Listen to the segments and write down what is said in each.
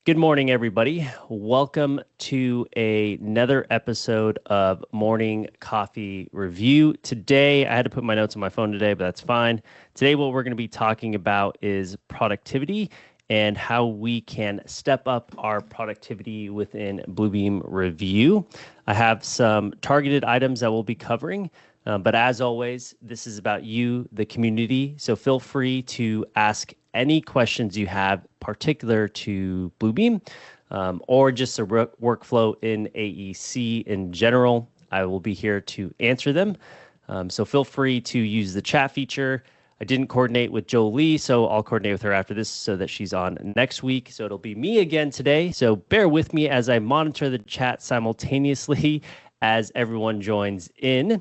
Good morning, everybody. Welcome to another episode of Morning Coffee Review. Today, I had to put my notes on my phone today, but that's fine. Today, what we're going to be talking about is productivity and how we can step up our productivity within Bluebeam Review. I have some targeted items that we'll be covering. But as always, this is about you, the community. So feel free to ask any questions you have particular to Bluebeam or just a workflow in AEC in general. I will be here to answer them. So feel free to use the chat feature. I didn't coordinate with Jolie, so I'll coordinate with her after this so that she's on next week. So it'll be me again today. So bear with me as I monitor the chat simultaneously as everyone joins in.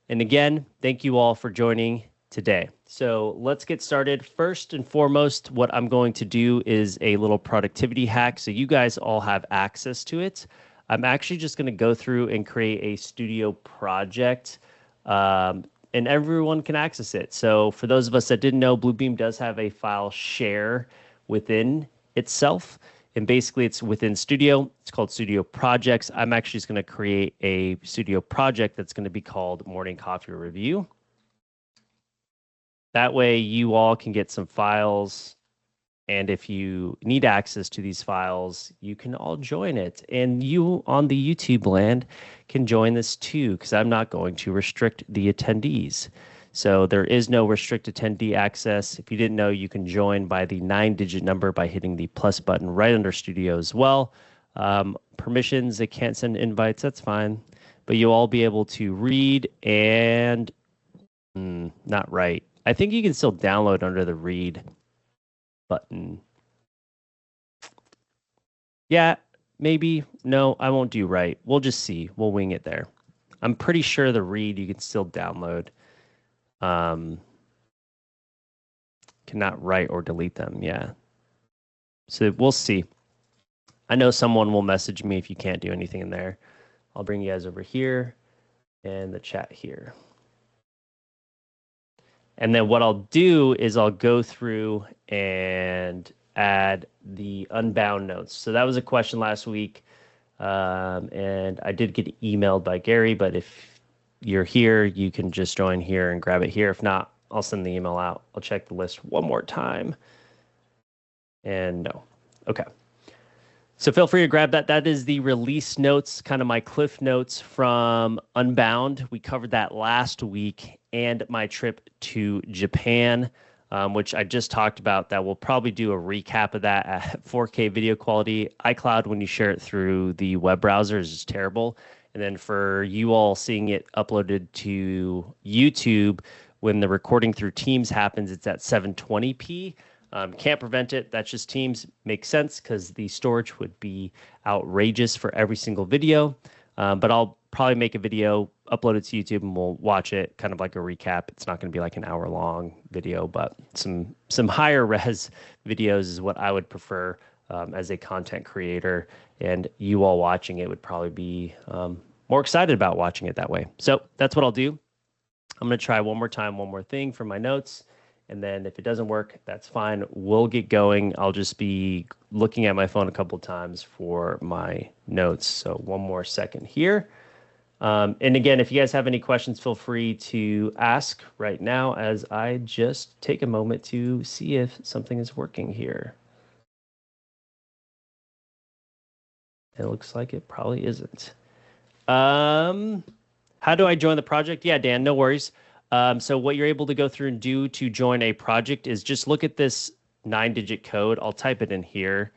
And again, thank you all for joining today. So let's get started. First and foremost, what I'm going to do is a little productivity hack. So you guys all have access to it. I'm actually just going to go through and create a studio project and everyone can access it. So for those of us that didn't know, Bluebeam does have a file share within itself. And basically it's within Studio. It's called Studio Projects. I'm actually just going to create a Studio project that's going to be called Morning Coffee Review. That way you all can get some files. And if you need access to these files, you can all join it. And you on the YouTube land can join this too, because I'm not going to restrict the attendees. So there is no restrict attendee access. If you didn't know, you can join by the 9-digit number by hitting the plus button right under Studio as well. Permissions, they can't send invites, that's fine. But you'll all be able to read and not write. I think you can still download under the read button. Yeah, maybe. No, I won't do write. We'll just see. We'll wing it there. I'm pretty sure the read you can still download. Cannot write or delete them. Yeah. So we'll see. I know someone will message me if you can't do anything in there. I'll bring you guys over here and the chat here. And then what I'll do is I'll go through and add the Unbound notes. So that was a question last week. And I did get emailed by Gary, but if you're here, you can just join here and grab it here. If not, I'll send the email out. I'll check the list one more time. And no. Okay. So feel free to grab that. That is the release notes, kind of my cliff notes from Unbound. We covered that last week, and my trip to Japan, which I just talked about. That we'll probably do a recap of that at 4K video quality. iCloud, when you share it through the web browser, is just terrible. And then for you all seeing it uploaded to YouTube, when the recording through Teams happens, it's at 720p. Can't prevent it. That's just Teams. Makes sense because the storage would be outrageous for every single video. But I'll probably make a video, upload it to YouTube, and we'll watch it, kind of like a recap. It's not going to be like an hour-long video, but some higher res videos is what I would prefer as a content creator. And you all watching it would probably be more excited about watching it that way. So that's what I'll do. I'm going to try one more time, one more thing for my notes. And then if it doesn't work, that's fine. We'll get going. I'll just be looking at my phone a couple of times for my notes. So one more second here. And again, if you guys have any questions, feel free to ask right now as I just take a moment to see if something is working here. It looks like it probably isn't. How do I join the project? Yeah, Dan, no worries. So what you're able to go through and do to join a project is just look at this 9-digit code. I'll type it in here.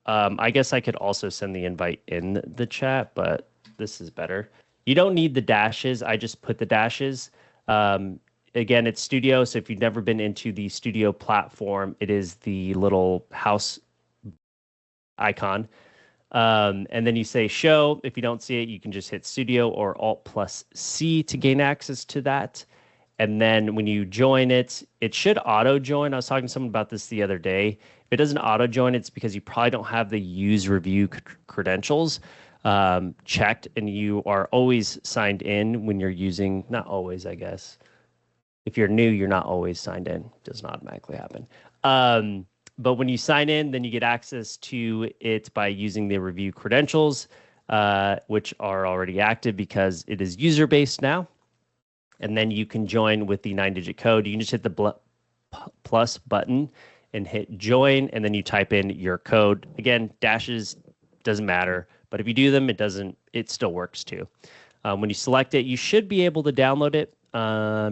I guess I could also send the invite in the chat, but this is better. You don't need the dashes. I just put the dashes. Again, it's Studio, so if you've never been into the Studio platform, it is the little house icon. And then you say show. If you don't see it, you can just hit Studio or Alt+C to gain access to that. And then when you join it, it should auto join. I was talking to someone about this the other day. If it doesn't auto join, it's because you probably don't have the use review credentials checked, and you are always signed in when you're using, not always, I guess. If you're new, you're not always signed in. It does not automatically happen. But when you sign in, then you get access to it by using the review credentials, which are already active because it is user-based now. And then you can join with the 9-digit code. You can just hit the plus button and hit join, and then you type in your code. Again, dashes doesn't matter, but if you do them, it still works too. When you select it, you should be able to download it.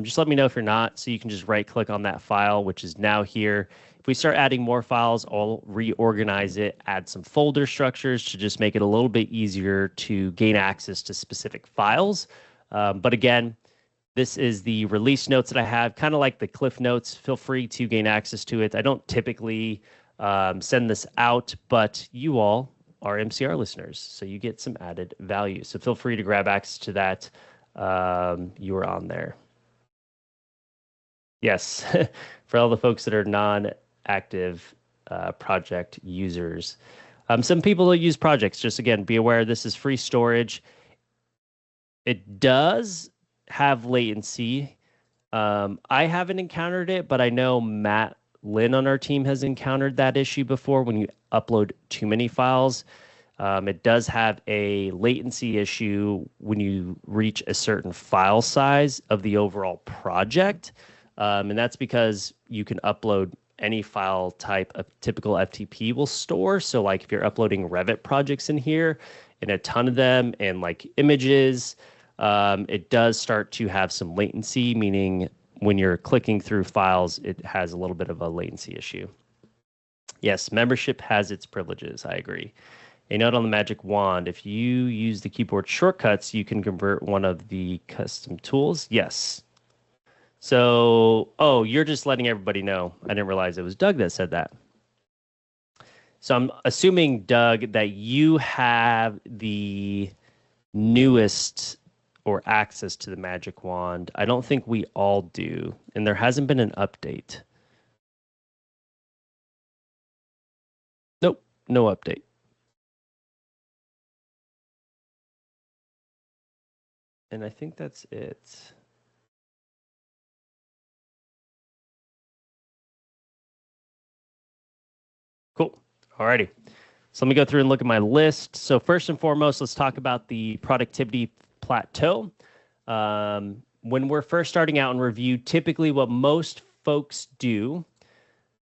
Just let me know if you're not, so you can just right click on that file, which is now here. If we start adding more files, I'll reorganize it, add some folder structures to just make it a little bit easier to gain access to specific files. But again, this is the release notes that I have, kind of like the Cliff Notes. Feel free to gain access to it. I don't typically send this out, but you all are MCR listeners, so you get some added value. So feel free to grab access to that. You are on there. Yes, for all the folks that are non-active project users. Some people that use projects, just again, be aware this is free storage. It does have latency. I haven't encountered it, but I know Matt Lynn on our team has encountered that issue before when you upload too many files. It does have a latency issue when you reach a certain file size of the overall project. And that's because you can upload any file type a typical FTP will store. So like if you're uploading Revit projects in here and a ton of them and like images, it does start to have some latency, meaning when you're clicking through files, it has a little bit of a latency issue. Yes, membership has its privileges. I agree. A note on the magic wand. If you use the keyboard shortcuts, you can convert one of the custom tools. Yes. So, oh, you're just letting everybody know. I didn't realize it was Doug that said that. So I'm assuming, Doug, that you have the newest or access to the magic wand. I don't think we all do, and there hasn't been an update. Nope, no update. And I think that's it. Cool. Alrighty. So let me go through and look at my list. So first and foremost, let's talk about the productivity plateau. When we're first starting out in review, typically what most folks do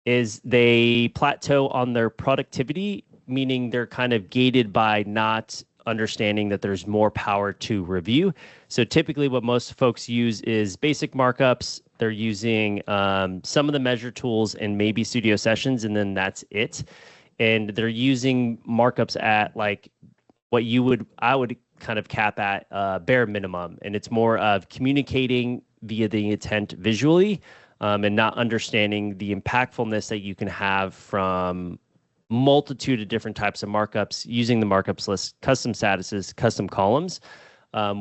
is they plateau on their productivity, meaning they're kind of gated by not understanding that there's more power to review. So typically what most folks use is basic markups. They're using some of the measure tools and maybe studio sessions, and then that's it. And they're using markups at like what I would kind of cap at bare minimum. And it's more of communicating via the intent visually and not understanding the impactfulness that you can have from multitude of different types of markups using the markups list, custom statuses, custom columns.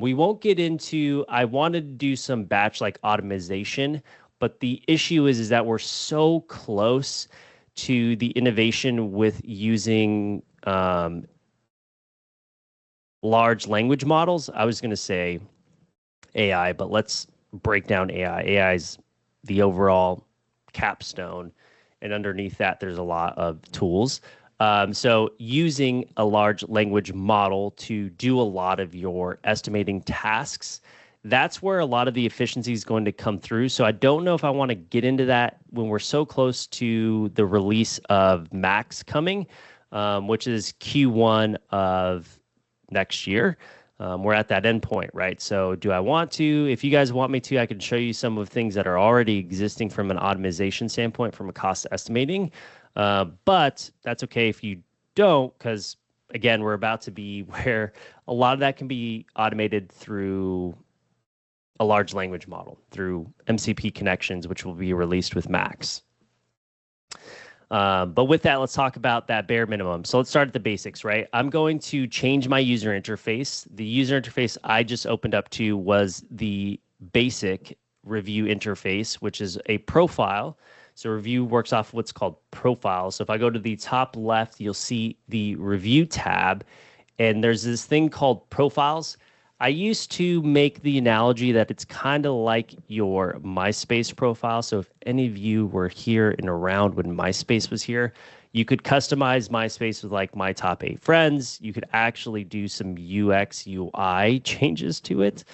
We won't get into, I wanted to do some batch like automation, but the issue is that we're so close to the innovation with using large language models. I was going to say AI, but let's break down AI. AI is the overall capstone, and underneath that, there's a lot of tools. So using a large language model to do a lot of your estimating tasks, that's where a lot of the efficiency is going to come through. So I don't know if I want to get into that when we're so close to the release of Max coming, which is Q1 of next year. We're at that endpoint, right? So do I want to? If you guys want me to, I can show you some of things that are already existing from an automation standpoint, from a cost estimating. But that's okay if you don't, because again, we're about to be where a lot of that can be automated through a large language model, through MCP connections, which will be released with Max. But with that, let's talk about that bare minimum. So let's start at the basics, right? I'm going to change my user interface. The user interface I just opened up to was the basic review interface, which is a profile. So review works off what's called profiles. So if I go to the top left, you'll see the review tab, and there's this thing called profiles. I used to make the analogy that it's kind of like your MySpace profile. So if any of you were here and around when MySpace was here, you could customize MySpace with like my top 8 friends. You could actually do some UX, UI changes to it,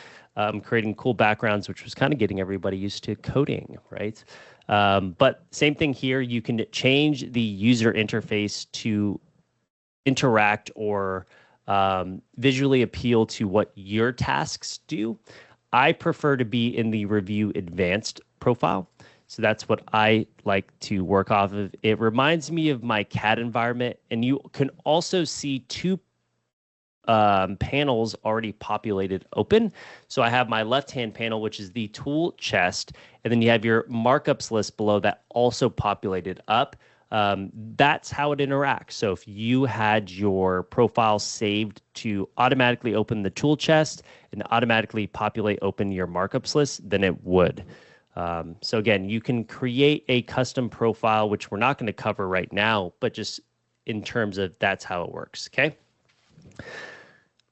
creating cool backgrounds, which was kind of getting everybody used to coding, right? But same thing here. You can change the user interface to interact or visually appeal to what your tasks do. I prefer to be in the Revu Advanced profile. So that's what I like to work off of. It reminds me of my CAD environment, and you can also see two panels already populated open. So I have my left-hand panel, which is the tool chest, and then you have your markups list below that also populated up. That's how it interacts. So if you had your profile saved to automatically open the tool chest and automatically populate open your markups list, then it would. So again, you can create a custom profile, which we're not going to cover right now, but just in terms of that's how it works. Okay.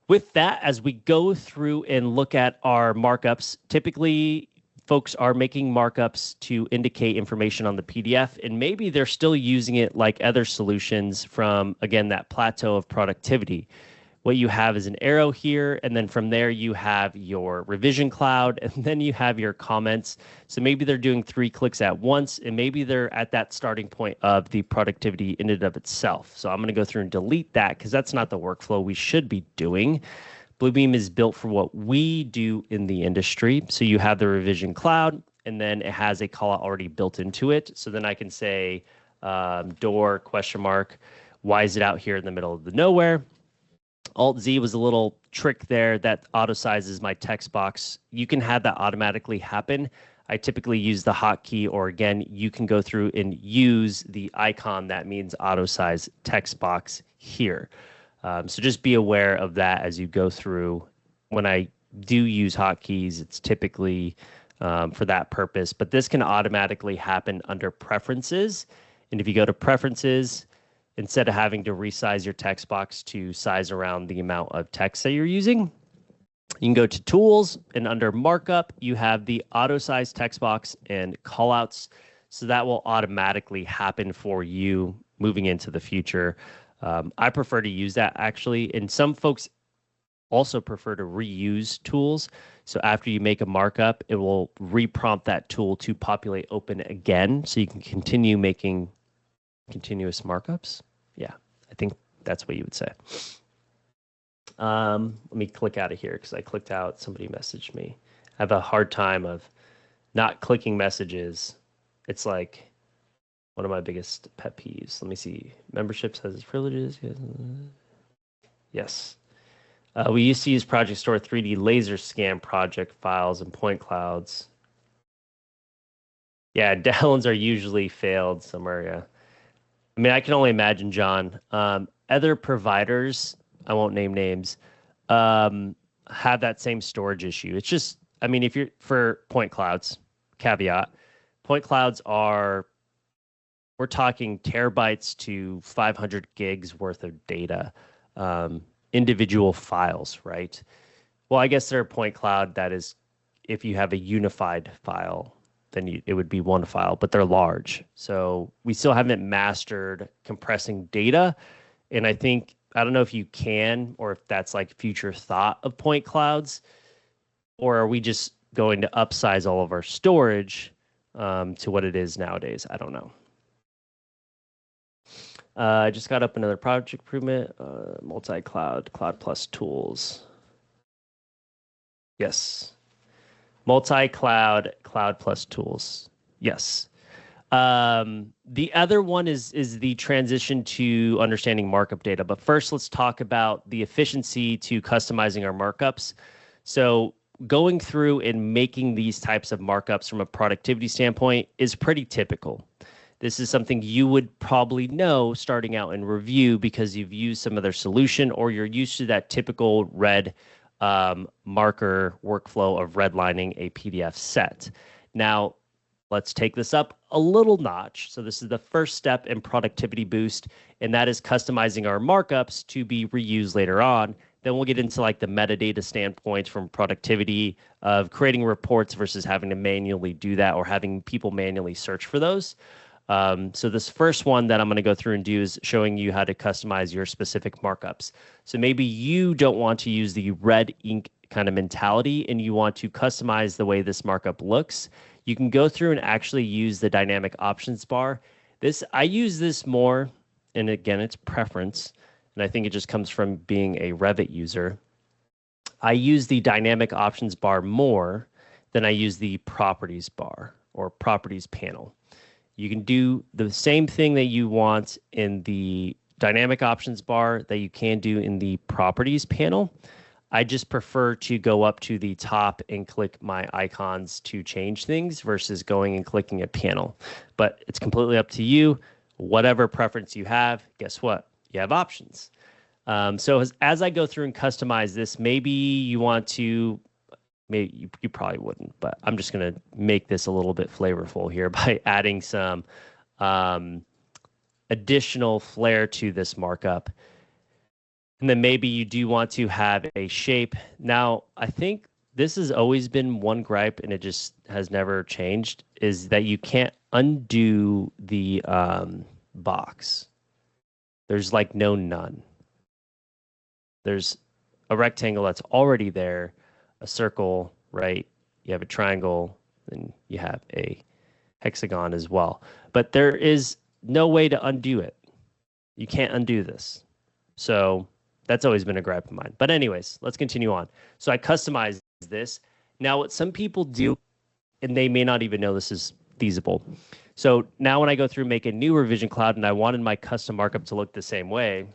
With that, as we go through and look at our markups, typically folks are making markups to indicate information on the PDF, and maybe they're still using it like other solutions from, again, that plateau of productivity. What you have is an arrow here, and then from there you have your revision cloud, and then you have your comments. So maybe they're doing 3 clicks at once, and maybe they're at that starting point of the productivity in and of itself. So I'm going to go through and delete that because that's not the workflow we should be doing. Bluebeam is built for what we do in the industry. So you have the revision cloud, and then it has a callout already built into it. So then I can say door ? Why is it out here in the middle of the nowhere? Alt-Z was a little trick there that auto sizes my text box. You can have that automatically happen. I typically use the hotkey, or again, you can go through and use the icon that means auto size text box here. So just be aware of that as you go through. When I do use hotkeys, it's typically for that purpose, but this can automatically happen under preferences. And if you go to preferences, instead of having to resize your text box to size around the amount of text that you're using, you can go to tools, and under markup, you have the auto size text box and callouts. So that will automatically happen for you moving into the future. I prefer to use that actually, and some folks also prefer to reuse tools. So after you make a markup, it will reprompt that tool to populate open again, so you can continue making continuous markups. Yeah, I think that's what you would say. Let me click out of here because I clicked out. Somebody messaged me. I have a hard time of not clicking messages. It's like one of my biggest pet peeves. Let me see. Memberships has its privileges. Yes. We used to use Project Store 3D laser scan project files and point clouds. Yeah, downloads are usually failed somewhere. Yeah. I mean, I can only imagine, John. Other providers, I won't name names, have that same storage issue. It's just, I mean, if you're for point clouds, caveat, point clouds are, we're talking terabytes to 500 gigs worth of data, individual files, right? Well, I guess they're a point cloud that is, if you have a unified file, then it would be one file, but they're large. So we still haven't mastered compressing data. And I think, I don't know if you can, or if that's like future thought of point clouds, or are we just going to upsize all of our storage to what it is nowadays? I don't know. I just got up another project improvement, multi-cloud, cloud plus tools. Yes. Multi-cloud, cloud plus tools. Yes. The other one is the transition to understanding markup data. But first, let's talk about the efficiency to customizing our markups. So going through and making these types of markups from a productivity standpoint is pretty typical. This is something you would probably know starting out in Revu because you've used some other solution, or you're used to that typical red marker workflow of redlining a PDF set. Now, let's take this up a little notch. So this is the first step in productivity boost, and that is customizing our markups to be reused later on. Then we'll get into like the metadata standpoints from productivity of creating reports versus having to manually do that or having people manually search for those. So this first one that I'm going to go through and do is showing you how to customize your specific markups. So maybe you don't want to use the red ink kind of mentality and you want to customize the way this markup looks. You can go through and actually use the dynamic options bar. I use this more, and again, it's preference, and I think it just comes from being a Revit user. I use the dynamic options bar more than I use the properties bar or properties panel. You can do the same thing that you want in the dynamic options bar that you can do in the properties panel. I just prefer to go up to the top and click my icons to change things versus going and clicking a panel. But it's completely up to you. Whatever preference you have, guess what? You have options. So as I go through and customize this, maybe you want to, maybe you probably wouldn't, but I'm just going to make this a little bit flavorful here by adding some additional flair to this markup. And then maybe you do want to have a shape. Now, I think this has always been one gripe, and it just has never changed, is that you can't undo the box. There's like none. There's a rectangle that's already there, a circle, right? You have a triangle, and you have a hexagon as well. But there is no way to undo it. You can't undo this. So that's always been a gripe of mine. But anyways, let's continue on. So I customized this. Now, what some people do, and they may not even know this is feasible. So now when I go through and make a new revision cloud and I wanted my custom markup to look the same way,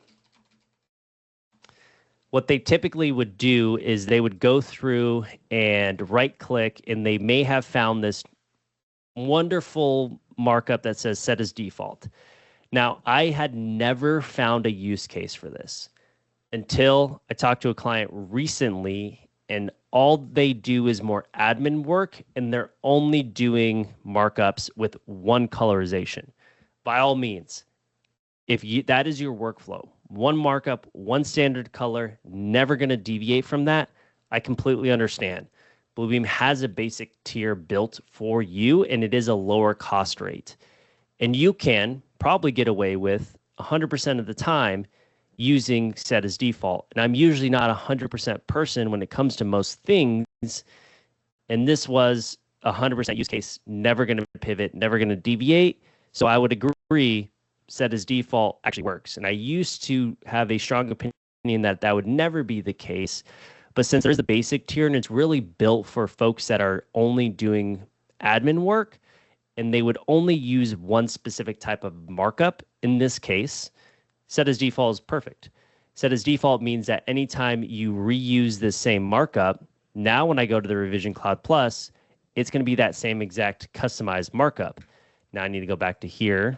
what they typically would do is they would go through and right click, and they may have found this wonderful markup that says set as default. Now, I had never found a use case for this until I talked to a client recently, and all they do is more admin work, and they're only doing markups with one colorization. By all means, if that is your workflow, one markup, one standard color, never going to deviate from that, I completely understand. Bluebeam has a basic tier built for you, and it is a lower cost rate. And you can probably get away with 100% of the time using set as default. And I'm usually not a 100% person when it comes to most things. And this was a 100% use case, never going to pivot, never going to deviate. So I would agree set as default actually works. And I used to have a strong opinion that that would never be the case. But since there's the basic tier and it's really built for folks that are only doing admin work and they would only use one specific type of markup, in this case, set as default is perfect. Set as default means that anytime you reuse the same markup, now when I go to the Revision Cloud Plus, it's going to be that same exact customized markup. Now I need to go back to here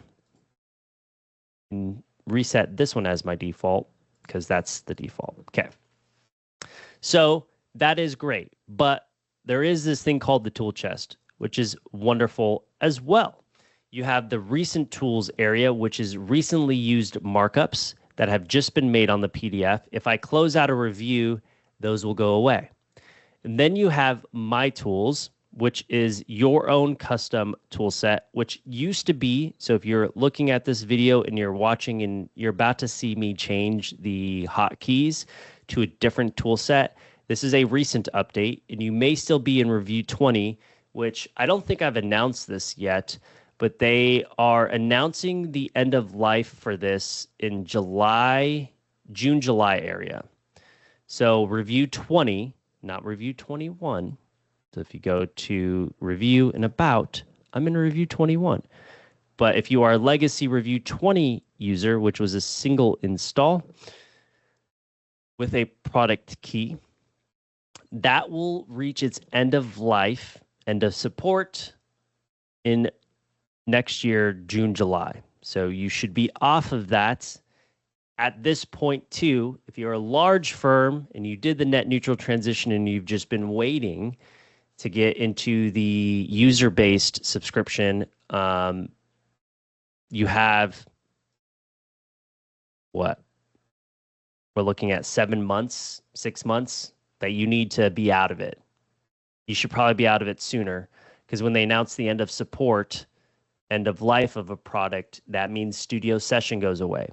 and reset this one as my default because that's the default. Okay. So that is great, but there is this thing called the tool chest, which is wonderful as well. You have the recent tools area, which is recently used markups that have just been made on the PDF. If I close out a review, those will go away. And then you have my tools, which is your own custom tool set, which used to be, so if you're looking at this video and you're watching and you're about to see me change the hotkeys to a different tool set, this is a recent update, and you may still be in review 20, which I don't think I've announced this yet, but they are announcing the end of life for this in June, July area. So review 20, not review 21. So if you go to review and about, I'm in review 21. But if you are a legacy review 20 user, which was a single install with a product key, that will reach its end of life, end of support in next year, June, July. So you should be off of that at this point too. If you're a large firm and you did the net neutral transition and you've just been waiting to get into the user-based subscription, you have what? we're looking at 7 months, 6 months that you need to be out of it. You should probably be out of it sooner, because when they announce the end of support, end of life of a product, that means studio session goes away.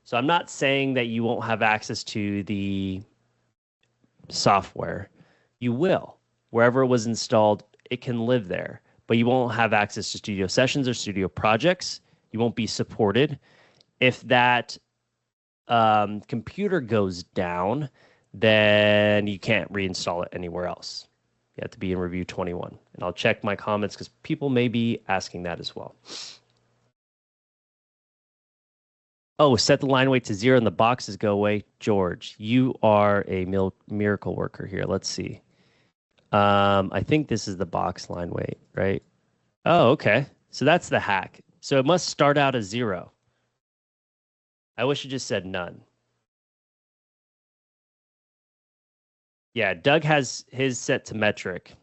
So I'm not saying that you won't have access to the software. You will. Wherever it was installed, it can live there, but you won't have access to studio sessions or studio projects. You won't be supported. If that computer goes down, then you can't reinstall it anywhere else. You have to be in Revu 21. And I'll check my comments because people may be asking that as well. Oh, set the line weight to 0 and the boxes go away. George, you are a miracle worker here. Let's see. I think this is the box line weight, right? Oh, okay. So that's the hack. So it must start out as 0. I wish it just said none. Yeah, Doug has his set to metric.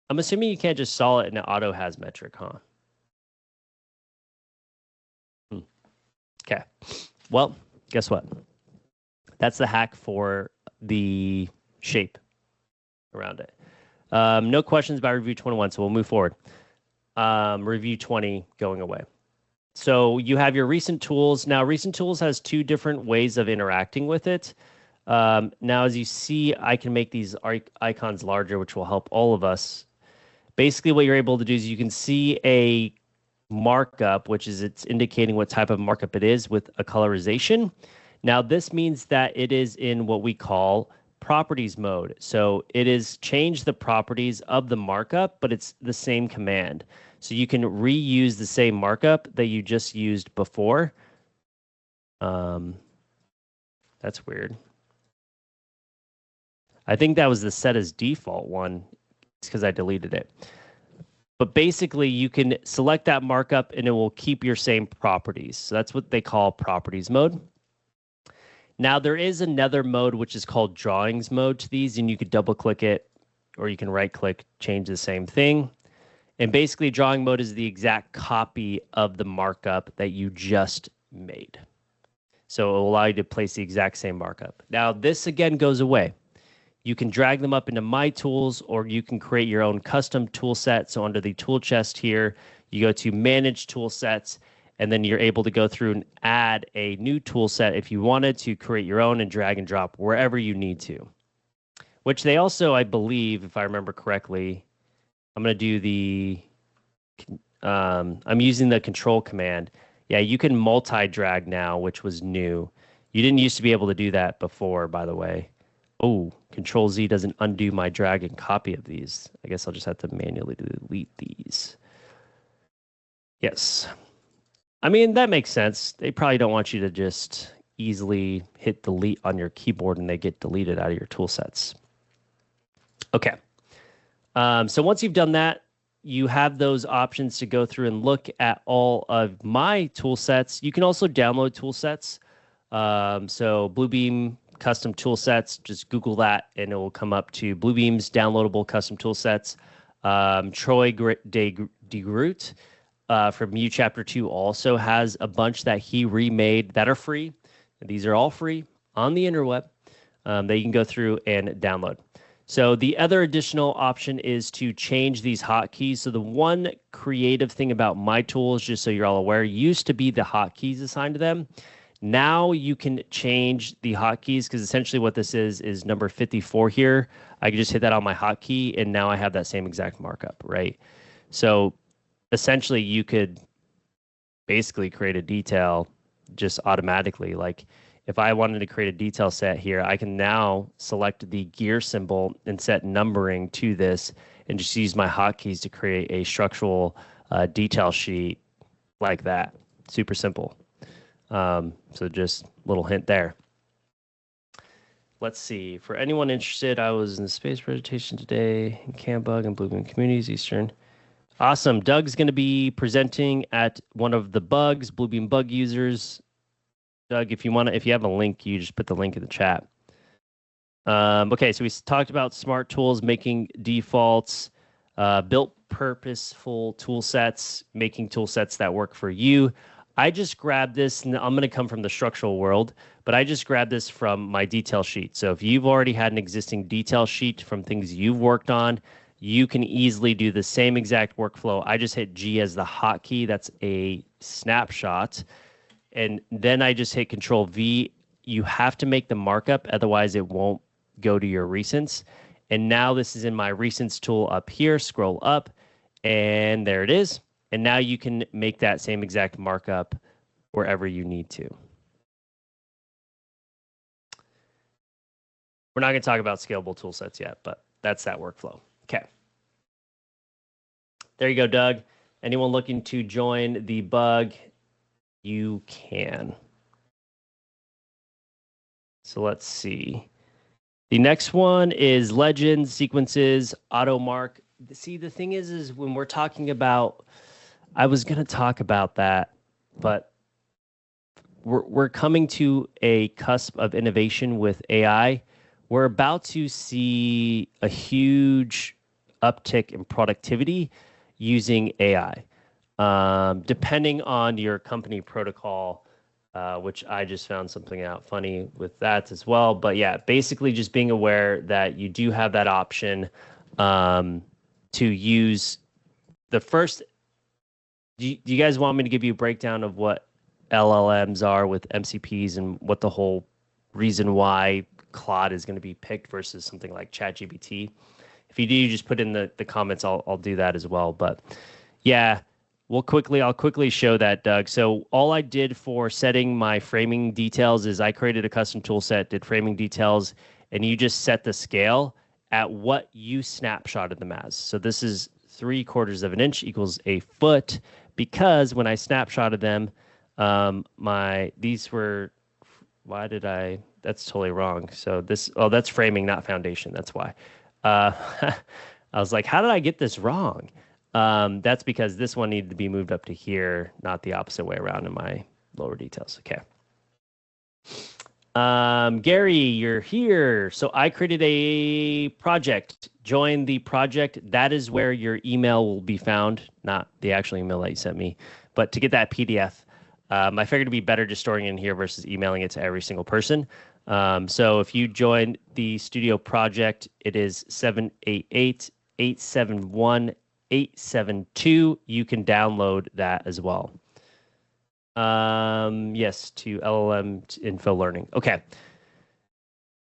I'm assuming you can't just solve it and it auto has metric, huh? Okay. Well, guess what? That's the hack for the shape around it. No questions about Revu 21, so we'll move forward. Revu 20 going away. So you have your recent tools. Now, recent tools has 2 different ways of interacting with it. Now, as you see, I can make these icons larger, which will help all of us. Basically, what you're able to do is you can see a markup, which is it's indicating what type of markup it is with a colorization. Now, this means that it is in what we call properties mode. So it is changed the properties of the markup, but it's the same command. So you can reuse the same markup that you just used before. That's weird. I think that was the set as default one. It's because I deleted it. But basically, you can select that markup and it will keep your same properties. So that's what they call properties mode. Now, there is another mode which is called drawings mode to these, and you could double click it or you can right click, change the same thing. And basically, drawing mode is the exact copy of the markup that you just made. So it will allow you to place the exact same markup. Now, this again goes away. You can drag them up into My Tools, or you can create your own custom tool set. So under the tool chest here, you go to Manage Tool Sets, and then you're able to go through and add a new tool set if you wanted to create your own and drag and drop wherever you need to. Which they also, I believe, if I remember correctly, I'm going to do the, I'm using the control command. Yeah, you can multi-drag now, which was new. You didn't used to be able to do that before, by the way. Oh, Control Z doesn't undo my drag and copy of these. I guess I'll just have to manually delete these. Yes. I mean, that makes sense. They probably don't want you to just easily hit delete on your keyboard and they get deleted out of your tool sets. Okay. So once you've done that, you have those options to go through and look at all of my tool sets. You can also download tool sets. So Bluebeam custom tool sets, just Google that and it will come up to Bluebeam's downloadable custom tool sets. Troy DeGroot from U Chapter 2 also has a bunch that he remade that are free. These are all free on the interweb that you can go through and download. So the other additional option is to change these hotkeys. So the one creative thing about my tools, just so you're all aware, used to be the hotkeys assigned to them. Now you can change the hotkeys, because essentially what this is number 54 here. I can just hit that on my hotkey and now I have that same exact markup, right? So essentially you could basically create a detail just automatically. Like if I wanted to create a detail set here, I can now select the gear symbol and set numbering to this and just use my hotkeys to create a structural detail sheet like that. Super simple. So just a little hint there. Let's see. For anyone interested, I was in the space presentation today in Cambug and Bluebeam Communities Eastern. Awesome. Doug's going to be presenting at one of the bugs, Bluebeam bug users. Doug, if you have a link, you just put the link in the chat. Okay, so we talked about smart tools, making defaults, built purposeful tool sets, making tool sets that work for you. I just grabbed this, and I'm going to come from the structural world, but I just grabbed this from my detail sheet. So if you've already had an existing detail sheet from things you've worked on, you can easily do the same exact workflow. I just hit G as the hotkey. That's a snapshot. And then I just hit Control V. You have to make the markup, otherwise it won't go to your recents. And now this is in my recents tool up here. Scroll up, and there it is. And now you can make that same exact markup wherever you need to. We're not going to talk about scalable tool sets yet, but that's that workflow. Okay. There you go, Doug. Anyone looking to join the bug, you can. So let's see. The next one is legends, sequences, auto mark. See, the thing is when we're talking about, I was going to talk about that, but we're coming to a cusp of innovation with AI. We're about to see a huge uptick in productivity using AI, depending on your company protocol, which I just found something out funny with that as well. But yeah, basically just being aware that you do have that option to use the first. Do you guys want me to give you a breakdown of what LLMs are with MCPs and what the whole reason why Claude is going to be picked versus something like ChatGPT? If you do, you just put in the comments. I'll do that as well. But yeah, I'll quickly show that, Doug. So all I did for setting my framing details is I created a custom tool set, did framing details, and you just set the scale at what you snapshotted them as. So this is 3/4 of an inch equals a foot, because when I snapshotted them, these were, that's totally wrong. So that's framing, not foundation. That's why. I was like, how did I get this wrong? That's because this one needed to be moved up to here, not the opposite way around in my lower details. Okay. Gary, you're here. So I created a project. Join the project. That is where your email will be found, not the actual email that you sent me, but to get that PDF. I figured it'd be better just storing it in here versus emailing it to every single person. So if you join the studio project, it is 788-871-872. You can download that as well. Yes, to LLM info learning. Okay.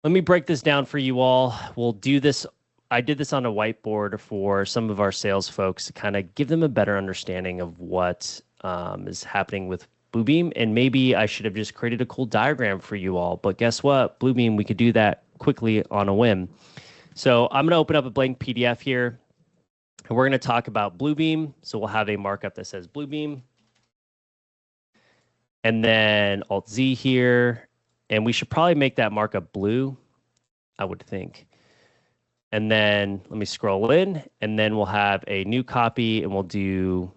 Let me break this down for you all. We'll do this. I did this on a whiteboard for some of our sales folks to kind of give them a better understanding of what is happening with Bluebeam. And maybe I should have just created a cool diagram for you all. But guess what? Bluebeam, we could do that quickly on a whim. So I'm going to open up a blank PDF here. And we're going to talk about Bluebeam. So we'll have a markup that says Bluebeam. And then Alt-Z here. And we should probably make that markup blue, I would think. And then let me scroll in, and then we'll have a new copy, and we'll do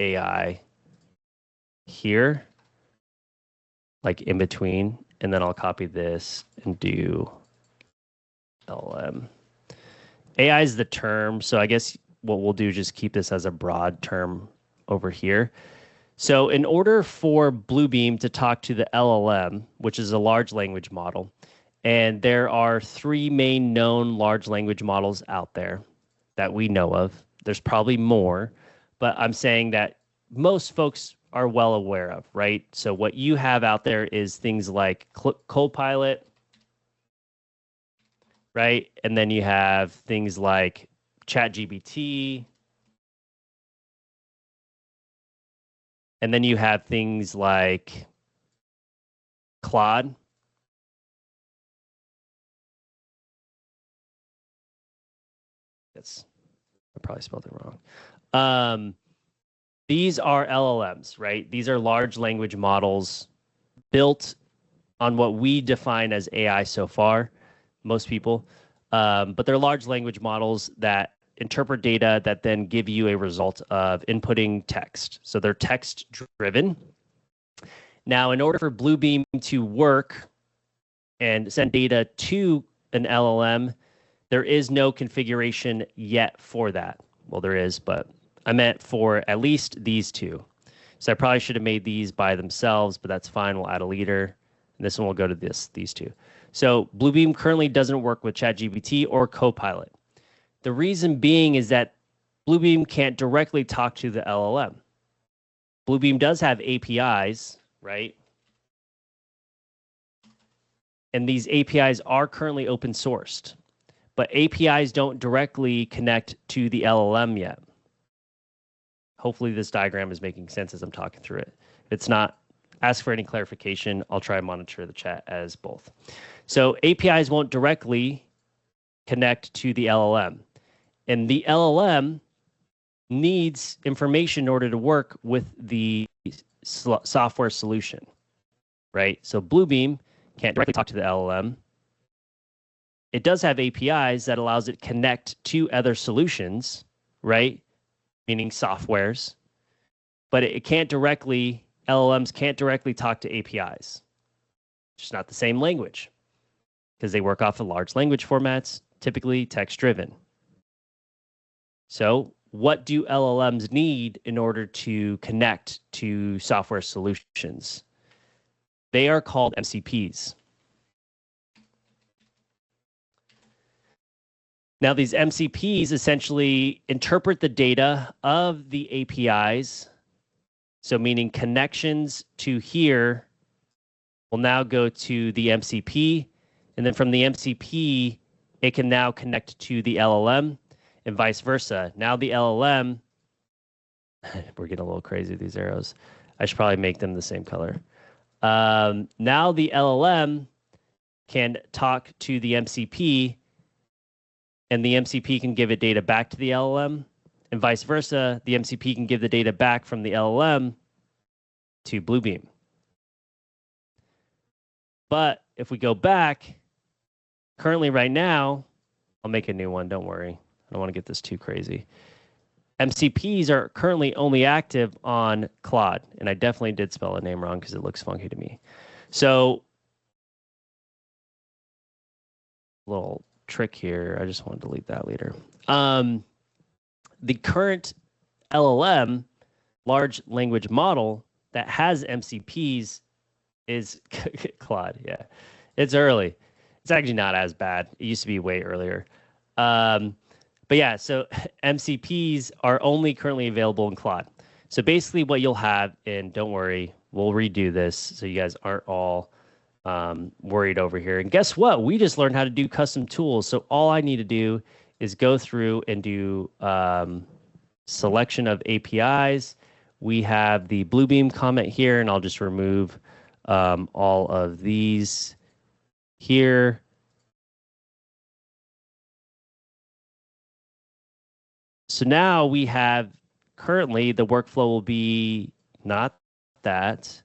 AI here, like in between, and then I'll copy this and do LLM. AI is the term, so I guess what we'll do is just keep this as a broad term over here. So in order for Bluebeam to talk to the LLM, which is a large language model, and there are 3 main known large language models out there that we know of. There's probably more, but I'm saying that most folks are well aware of, right? So what you have out there is things like Copilot, right? And then you have things like ChatGPT. And then you have things like Claude. I probably spelled it wrong. These are LLMs, right? These are large language models built on what we define as AI so far, most people. But they're large language models that interpret data that then give you a result of inputting text. So they're text driven. Now, in order for Bluebeam to work and send data to an LLM, there is no configuration yet for that. Well, there is, but I meant for at least these two. So I probably should have made these by themselves, but that's fine. We'll add a leader. And this one will go to these two. So Bluebeam currently doesn't work with ChatGPT or Copilot. The reason being is that Bluebeam can't directly talk to the LLM. Bluebeam does have APIs, right? And these APIs are currently open sourced, but APIs don't directly connect to the LLM yet. Hopefully this diagram is making sense as I'm talking through it. If it's not, ask for any clarification. I'll try and monitor the chat as both. So APIs won't directly connect to the LLM. And the LLM needs information in order to work with the software solution, right? So Bluebeam can't directly talk to the LLM. It does have APIs that allows it to connect to other solutions, right? Meaning softwares, but it can't directly, LLMs can't directly talk to APIs. It's just not the same language because they work off of large language formats, typically text-driven. So what do LLMs need in order to connect to software solutions? They are called MCPs. Now, these MCPs essentially interpret the data of the APIs. So meaning connections to here will now go to the MCP. And then from the MCP, it can now connect to the LLM and vice versa. Now the LLM, we're getting a little crazy with these arrows. I should probably make them the same color. Now the LLM can talk to the MCP, and the MCP can give it data back to the LLM, and vice versa. The MCP can give the data back from the LLM to Bluebeam. But if we go back, currently right now, I'll make a new one, don't worry. I don't want to get this too crazy. MCPs are currently only active on Claude, and I definitely did spell a name wrong because it looks funky to me. So, little trick here. I just want to delete that later. The current LLM, large language model, that has MCPs is Claude. Yeah, it's early. It's actually not as bad. It used to be way earlier. But yeah, so MCPs are only currently available in Claude. So basically what you'll have, and don't worry, we'll redo this so you guys aren't all worried over here. And guess what? We just learned how to do custom tools. So all I need to do is go through and do selection of APIs. We have the Bluebeam comment here, and I'll just remove all of these here. So now we have, currently the workflow will be not that.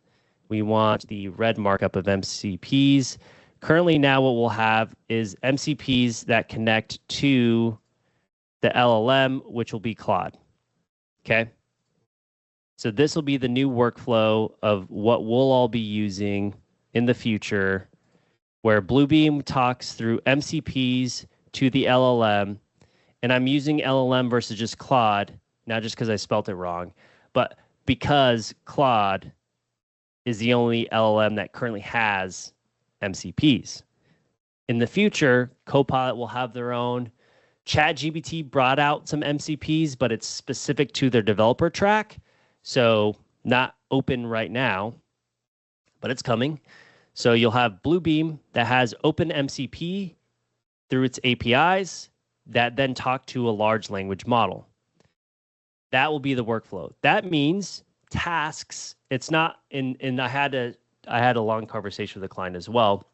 We want the red markup of MCPs. Currently now what we'll have is MCPs that connect to the LLM, which will be Claude. Okay. So this will be the new workflow of what we'll all be using in the future, where Bluebeam talks through MCPs to the LLM. And I'm using LLM versus just Claude, not just because I spelt it wrong, but because Claude is the only LLM that currently has MCPs. In the future, Copilot will have their own. ChatGPT brought out some MCPs, but it's specific to their developer track. So not open right now, but it's coming. So you'll have Bluebeam that has open MCP through its APIs that then talk to a large language model. That will be the workflow. That means tasks. It's not in, and I had a long conversation with a client as well.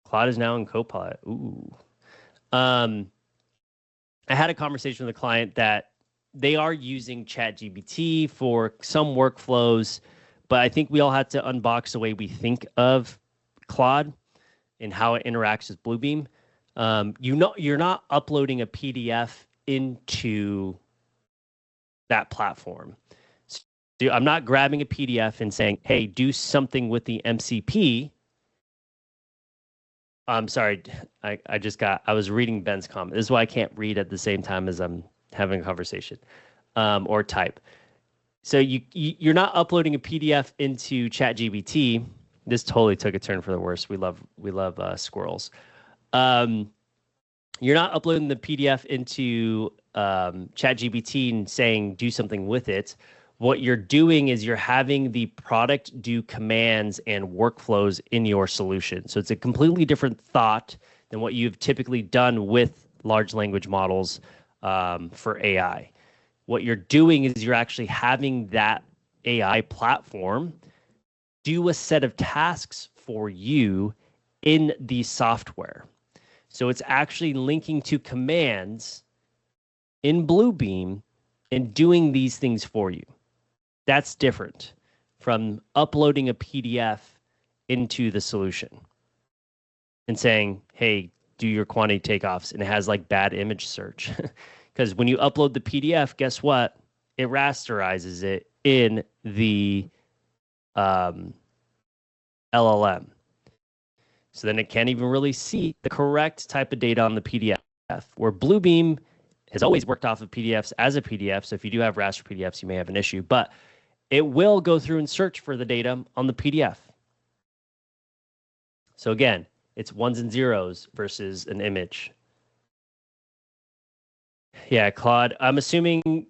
Claude is now in Copilot. Ooh. I had a conversation with a client that they are using ChatGPT for some workflows, but I think we all had to unbox the way we think of Claude and how it interacts with Bluebeam. You're not uploading a PDF into that platform. So I'm not grabbing a PDF and saying, hey, do something with the MCP. I'm sorry, I was reading Ben's comment. This is why I can't read at the same time as I'm having a conversation or type. So you're not uploading a PDF into ChatGPT. This totally took a turn for the worse. We love squirrels. You're not uploading the PDF into ChatGPT and saying do something with it. What you're doing is you're having the product do commands and workflows in your solution. So it's a completely different thought than what you've typically done with large language models for AI. What you're doing is you're actually having that AI platform do a set of tasks for you in the software. So it's actually linking to commands in Bluebeam and doing these things for you. That's different from uploading a PDF into the solution and saying, hey, do your quantity takeoffs, and it has like bad image search. Because when you upload the PDF, guess what? It rasterizes it in the LLM. So then it can't even really see the correct type of data on the PDF, where Bluebeam has always worked off of PDFs as a PDF. So if you do have raster PDFs, you may have an issue, but it will go through and search for the data on the PDF. So again, it's ones and zeros versus an image. Yeah, Claude, I'm assuming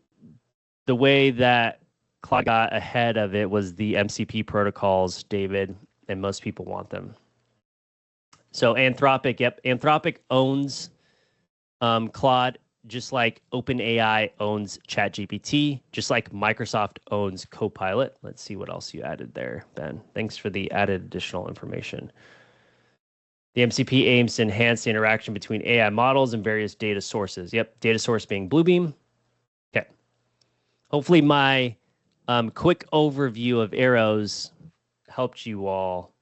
the way that Claude got ahead of it was the MCP protocols, David, and most people want them. So Anthropic, yep, Anthropic owns Claude, just like OpenAI owns ChatGPT, just like Microsoft owns Copilot. Let's see what else you added there, Ben. Thanks for the added additional information. The MCP aims to enhance the interaction between AI models and various data sources. Yep, data source being Bluebeam. Okay. Hopefully my quick overview of arrows helped you all.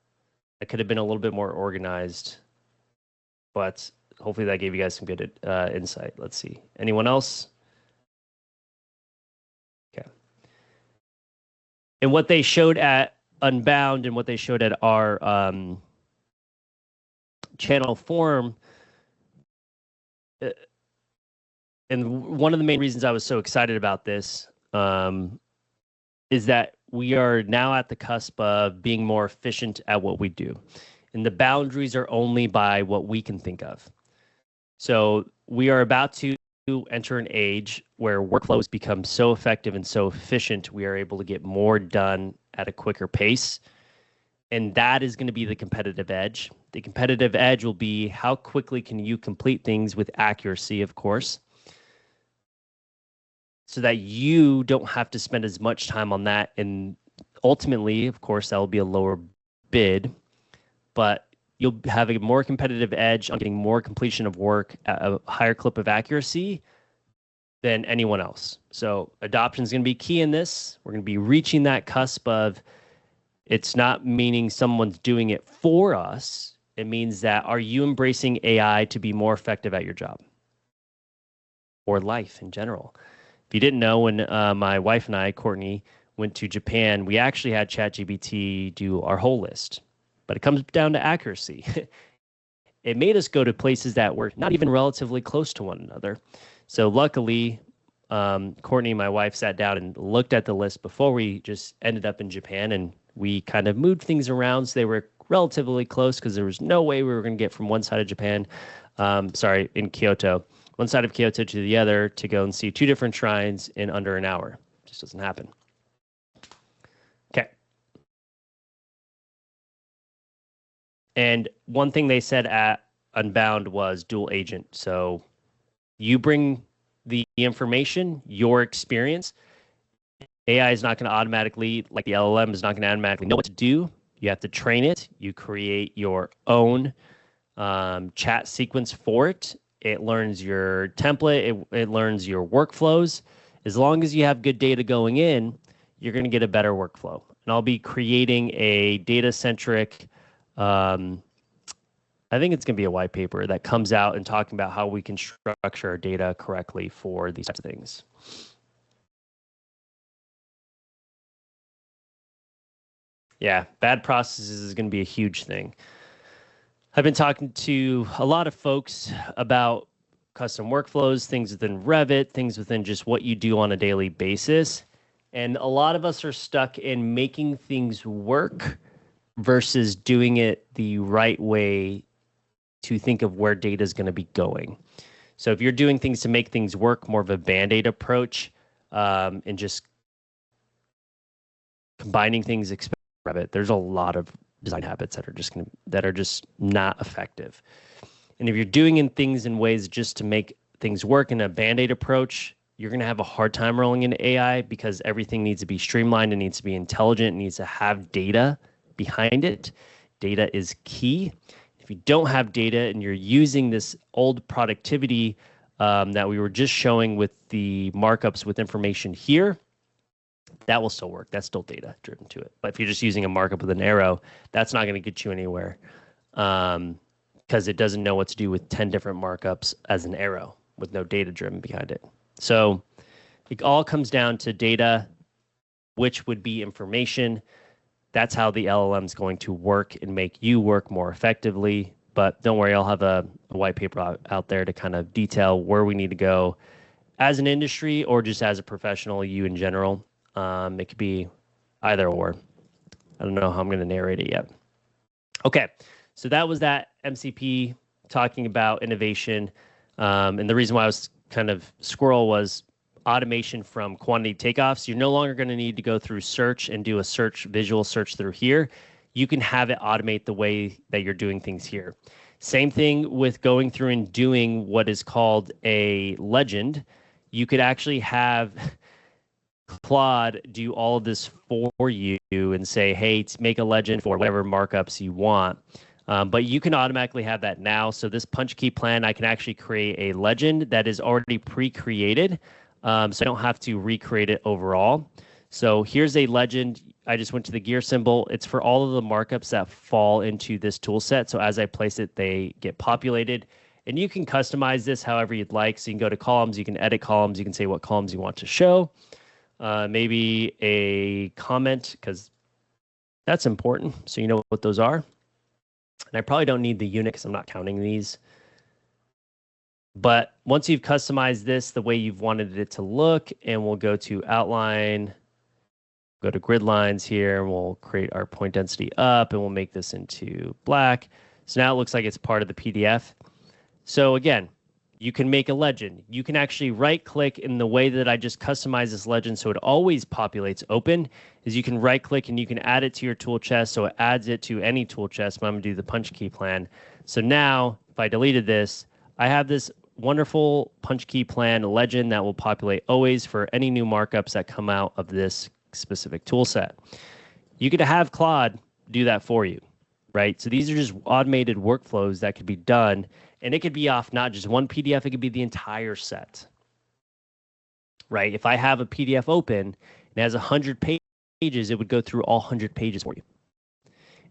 I could have been a little bit more organized, but hopefully that gave you guys some good insight. Let's see. Anyone else? Okay. And what they showed at Unbound and what they showed at our channel forum, and one of the main reasons I was so excited about this is that we are now at the cusp of being more efficient at what we do. And the boundaries are only by what we can think of. So we are about to enter an age where workflows become so effective and so efficient, we are able to get more done at a quicker pace. And that is going to be the competitive edge. The competitive edge will be how quickly can you complete things with accuracy, of course, so that you don't have to spend as much time on that. And ultimately, of course, that will be a lower bid, but you'll have a more competitive edge on getting more completion of work at a higher clip of accuracy than anyone else. So adoption is going to be key in this. We're going to be reaching that cusp of it's not meaning someone's doing it for us. It means that are you embracing AI to be more effective at your job or life in general? If you didn't know, when my wife and I, Courtney, went to Japan, we actually had ChatGPT do our whole list, but it comes down to accuracy. It made us go to places that were not even relatively close to one another. So luckily, Courtney, my wife, sat down and looked at the list before we just ended up in Japan, and we kind of moved things around so they were relatively close because there was no way we were going to get from one side of Japan, in Kyoto, one side of Kyoto to the other to go and see two different shrines in under an hour. It just doesn't happen. Okay. And one thing they said at Unbound was dual agent. So you bring the information, your experience. AI is not going to automatically, like the LLM is not going to automatically know what to do. You have to train it. You create your own chat sequence for it. It learns your template. It learns your workflows. As long as you have good data going in, you're going to get a better workflow. And I'll be creating a data-centric, I think it's going to be a white paper that comes out and talking about how we can structure our data correctly for these types of things. Yeah, bad processes is going to be a huge thing. I've been talking to a lot of folks about custom workflows, things within Revit, things within just what you do on a daily basis. And a lot of us are stuck in making things work versus doing it the right way to think of where data is going to be going. So if you're doing things to make things work, more of a Band-Aid approach, and just combining things, Revit, there's a lot of design habits that are just not effective. And if you're doing things in ways just to make things work in a Band-Aid approach, you're going to have a hard time rolling into AI because everything needs to be streamlined, it needs to be intelligent, it needs to have data behind it. Data is key. If you don't have data and you're using this old productivity that we were just showing with the markups with information here, that will still work. That's still data driven to it. But if you're just using a markup with an arrow, that's not going to get you anywhere because it doesn't know what to do with 10 different markups as an arrow with no data driven behind it. So it all comes down to data, which would be information. That's how the LLM is going to work and make you work more effectively. But don't worry, I'll have a white paper out there to kind of detail where we need to go as an industry or just as a professional, you in general. It could be either or. I don't know how I'm going to narrate it yet. Okay, so that was that MCP talking about innovation. And the reason why I was kind of squirrel was automation from quantity takeoffs. You're no longer going to need to go through search and do a visual search through here. You can have it automate the way that you're doing things here. Same thing with going through and doing what is called a legend. You could actually have Claude do all of this for you and say, hey, make a legend for whatever markups you want. But you can automatically have that now. So this punch key plan, I can actually create a legend that is already pre-created. So I don't have to recreate it overall. So here's a legend. I just went to the gear symbol. It's for all of the markups that fall into this tool set. So as I place it, they get populated. And you can customize this however you'd like. So you can go to columns, you can edit columns, you can say what columns you want to show. Maybe a comment, because that's important. So you know what those are. And I probably don't need the unit because I'm not counting these. But once you've customized this the way you've wanted it to look, and we'll go to outline, go to grid lines here, and we'll create our point density up, and we'll make this into black. So now it looks like it's part of the PDF. So again, you can make a legend. You can actually right-click in the way that I just customized this legend so it always populates open, is you can right-click and you can add it to your tool chest, so it adds it to any tool chest, but I'm going to do the punch key plan. So now, if I deleted this, I have this wonderful punch key plan legend that will populate always for any new markups that come out of this specific tool set. You could have Claude do that for you, right? So these are just automated workflows that could be done, and it could be off not just one PDF, it could be the entire set, right? If I have a PDF open and it has 100 pages, it would go through all 100 pages for you.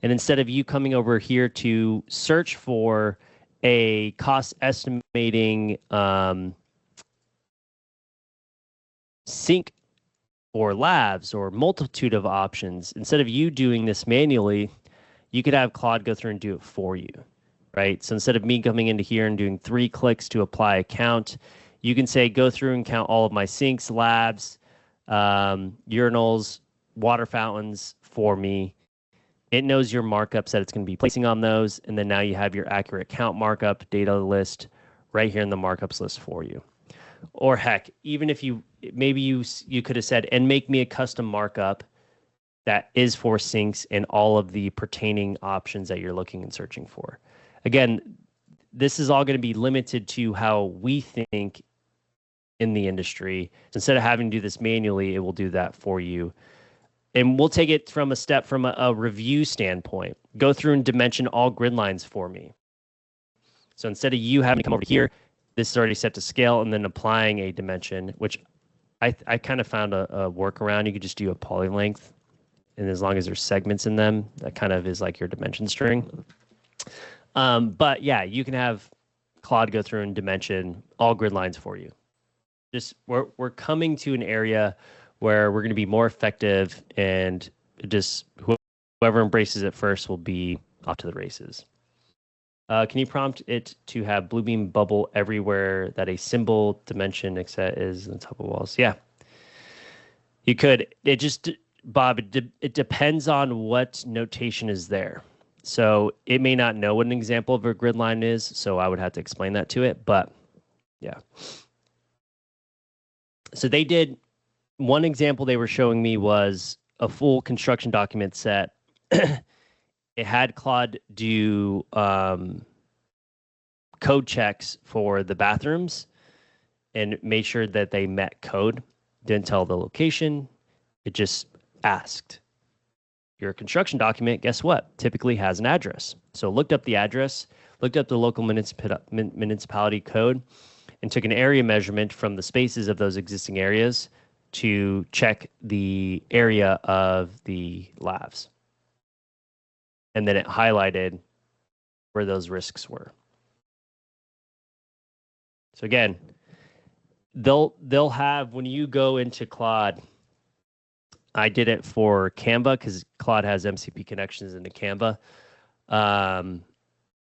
And instead of you coming over here to search for a cost estimating sync or labs or multitude of options, instead of you doing this manually, you could have Claude go through and do it for you, right? So instead of me coming into here and doing 3 clicks to apply a count, you can say, go through and count all of my sinks, labs, urinals, water fountains for me. It knows your markups that it's going to be placing on those, and then now you have your accurate count markup data list right here in the markups list for you. Or heck, even if you could have said, and make me a custom markup that is for sinks and all of the pertaining options that you're looking and searching for. Again, this is all going to be limited to how we think in the industry. Instead of having to do this manually, it will do that for you. And we'll take it from a review standpoint. Go through and dimension all grid lines for me. So instead of you having to come over here, this is already set to scale, and then applying a dimension, which I kind of found a workaround. You could just do a poly length, and as long as there's segments in them, that kind of is like your dimension string. But yeah, you can have Claude go through and dimension all grid lines for you. Just we're coming to an area where we're going to be more effective, and just whoever embraces it first will be off to the races. Can you prompt it to have Bluebeam bubble everywhere that a symbol dimension etc is on top of walls? Yeah, you could. It just, Bob, it depends on what notation is there. So it may not know what an example of a grid line is, so I would have to explain that to it. But yeah. So they did, one example they were showing me was a full construction document set. It had Claude do code checks for the bathrooms and made sure that they met code. Didn't tell the location. It just asked. Your construction document, guess what? Typically has an address. So looked up the address, looked up the local municipality code, and took an area measurement from the spaces of those existing areas to check the area of the lavs. And then it highlighted where those risks were. So again, they'll have, when you go into Claude, I did it for Canva because Claude has MCP connections into Canva.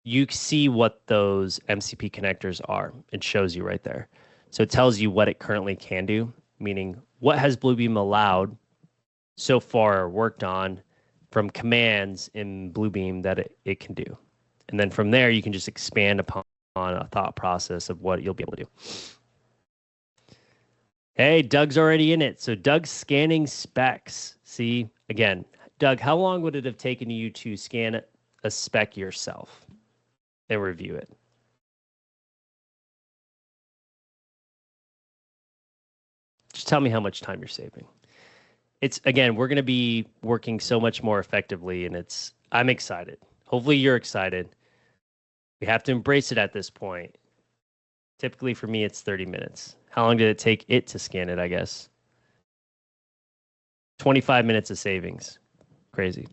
You see what those MCP connectors are. It shows you right there. So it tells you what it currently can do, meaning what has Bluebeam allowed so far or worked on from commands in Bluebeam that it can do. And then from there, you can just expand upon a thought process of what you'll be able to do. Hey, Doug's already in it. So Doug's scanning specs. See, again, Doug, how long would it have taken you to scan a spec yourself and review it? Just tell me how much time you're saving. It's, again, we're going to be working so much more effectively, and I'm excited. Hopefully you're excited. We have to embrace it at this point. Typically for me, it's 30 minutes. How long did it take it to scan it, I guess? 25 minutes of savings. Crazy.